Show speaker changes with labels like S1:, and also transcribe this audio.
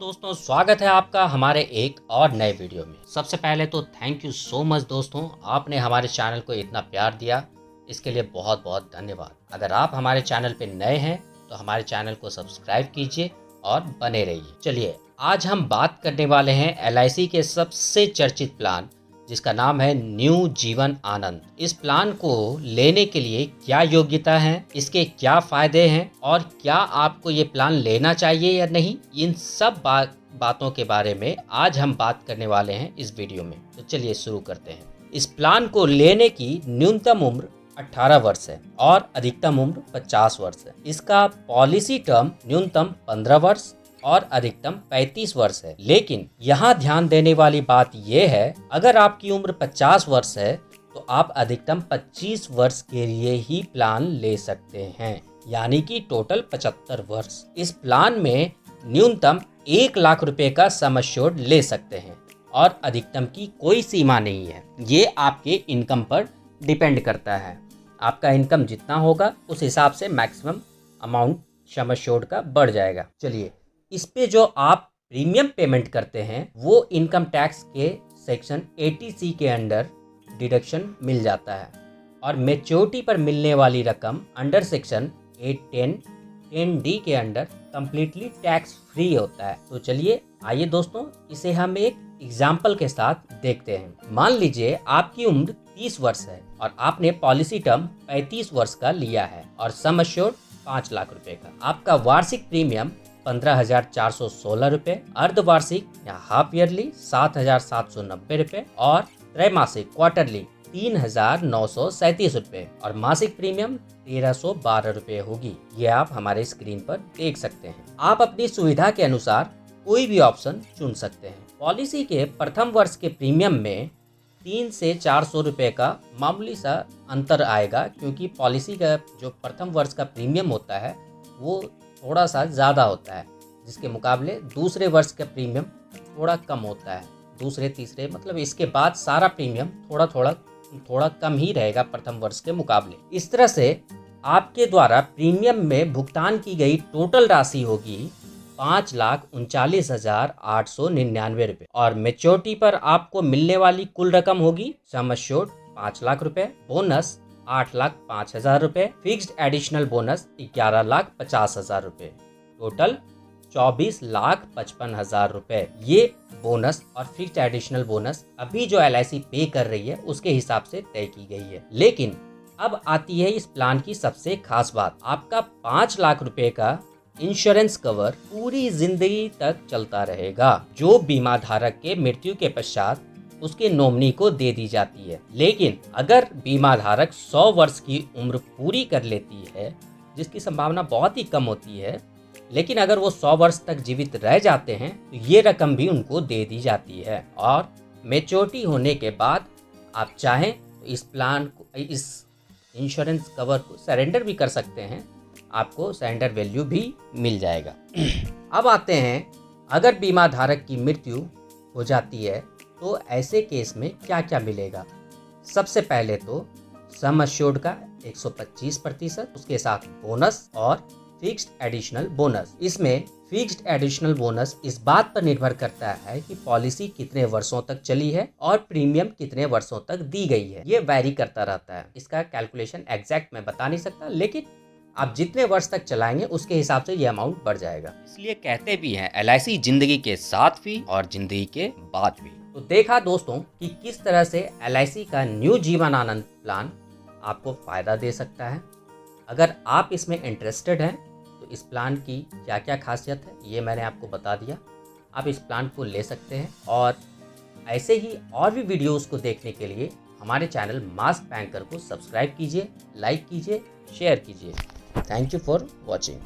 S1: दोस्तों, स्वागत है आपका हमारे एक और नए वीडियो में। सबसे पहले तो थैंक यू सो मच दोस्तों, आपने हमारे चैनल को इतना प्यार दिया, इसके लिए बहुत बहुत धन्यवाद। अगर आप हमारे चैनल पे नए हैं तो हमारे चैनल को सब्सक्राइब कीजिए और बने रहिए। चलिए, आज हम बात करने वाले हैं LIC के सबसे चर्चित प्लान जिसका नाम है न्यू जीवन आनंद। इस प्लान को लेने के लिए क्या योग्यता है, इसके क्या फायदे हैं और क्या आपको ये प्लान लेना चाहिए या नहीं, इन सब बातों के बारे में आज हम बात करने वाले हैं इस वीडियो में। तो चलिए शुरू करते हैं। इस प्लान को लेने की न्यूनतम उम्र 18 वर्ष है और अधिकतम उम्र 50 वर्ष है। इसका पॉलिसी टर्म न्यूनतम 15 वर्ष और अधिकतम 35 वर्ष है। लेकिन यहाँ ध्यान देने वाली बात यह है, अगर आपकी उम्र 50 वर्ष है तो आप अधिकतम 25 वर्ष के लिए ही प्लान ले सकते हैं, यानी कि टोटल 75 वर्ष। इस प्लान में न्यूनतम 1 लाख रुपए का सम एश्योर्ड ले सकते हैं और अधिकतम की कोई सीमा नहीं है। ये आपके इनकम पर डिपेंड करता है। आपका इनकम जितना होगा उस हिसाब से मैक्सिमम अमाउंट सम एश्योर्ड का बढ़ जाएगा। चलिए, इस पे जो आप प्रीमियम पेमेंट करते हैं वो इनकम टैक्स के सेक्शन 80C के अंडर डिडक्शन मिल जाता है और मैच्योरिटी पर मिलने वाली रकम अंडर सेक्शन 810(10)(D) के अंडर कम्प्लीटली टैक्स फ्री होता है। तो चलिए आइए दोस्तों, इसे हम एक एग्जाम्पल के साथ देखते हैं। मान लीजिए आपकी उम्र 30 वर्ष है और आपने पॉलिसी टर्म 35 वर्ष का लिया है और सम एश्योर्ड 5 लाख रुपए का। आपका वार्षिक प्रीमियम 15,416 रुपए, अर्धवार्षिक या हाफ ईयरली 7,790 रुपए और त्रैमासिक क्वार्टरली 3,937 रुपए और मासिक प्रीमियम 1,312 रुपए होगी। ये आप हमारे स्क्रीन पर देख सकते हैं। आप अपनी सुविधा के अनुसार कोई भी ऑप्शन चुन सकते हैं। पॉलिसी के प्रथम वर्ष के प्रीमियम में 300 से 400 रुपए का मामूली सा अंतर आएगा, क्योंकि पॉलिसी का जो प्रथम वर्ष का प्रीमियम होता है वो थोड़ा सा ज़्यादा होता है, जिसके मुकाबले दूसरे वर्ष का प्रीमियम थोड़ा कम होता है। दूसरे तीसरे मतलब इसके बाद सारा प्रीमियम थोड़ा कम ही रहेगा प्रथम वर्ष के मुकाबले। इस तरह से आपके द्वारा प्रीमियम में भुगतान की गई टोटल राशि होगी 5,39,899 रुपये और मैच्योरिटी पर आपको मिलने वाली कुल रकम होगी सम एश्योर्ड 5 लाख रुपए, बोनस 8,05,000 रुपए, फिक्स्ड एडिशनल बोनस 11,50,000 रुपए, टोटल 24,55,000 रुपए। ये बोनस और फिक्स्ड एडिशनल बोनस अभी जो LIC पे कर रही है उसके हिसाब से तय की गई है। लेकिन अब आती है इस प्लान की सबसे खास बात। आपका 5 लाख रुपए का इंश्योरेंस कवर पूरी जिंदगी तक चलता रहेगा, जो बीमा धारक के मृत्यु के पश्चात उसके नॉमिनी को दे दी जाती है। लेकिन अगर बीमा धारक 100 वर्ष की उम्र पूरी कर लेती है, जिसकी संभावना बहुत ही कम होती है, लेकिन अगर वो 100 वर्ष तक जीवित रह जाते हैं तो ये रकम भी उनको दे दी जाती है और मैच्योरिटी होने के बाद आप चाहें तो इस प्लान को, इस इंश्योरेंस कवर को सरेंडर भी कर सकते हैं। आपको सरेंडर वैल्यू भी मिल जाएगा। अब आते हैं, अगर बीमा धारक की मृत्यु हो जाती है तो ऐसे केस में क्या क्या मिलेगा। सबसे पहले तो सम एश्योर्ड का 125%, उसके साथ बोनस और फिक्स्ड एडिशनल बोनस। इसमें फिक्स्ड एडिशनल बोनस इस बात पर निर्भर करता है कि पॉलिसी कितने वर्षों तक चली है और प्रीमियम कितने वर्षों तक दी गई है। ये वैरी करता रहता है। इसका कैलकुलेशन एग्जैक्ट मैं बता नहीं सकता, लेकिन आप जितने वर्ष तक चलाएंगे उसके हिसाब से ये अमाउंट बढ़ जाएगा। इसलिए कहते भी हैं LIC जिंदगी के साथ भी और जिंदगी के बाद भी। तो देखा दोस्तों कि किस तरह से LIC का न्यू जीवन आनंद प्लान आपको फायदा दे सकता है। अगर आप इसमें इंटरेस्टेड हैं तो इस प्लान की क्या क्या खासियत है ये मैंने आपको बता दिया। आप इस प्लान को ले सकते हैं और ऐसे ही और भी वीडियोस को देखने के लिए हमारे चैनल मास्क बैंकर को सब्सक्राइब कीजिए, लाइक कीजिए, शेयर कीजिए। Thank you for watching.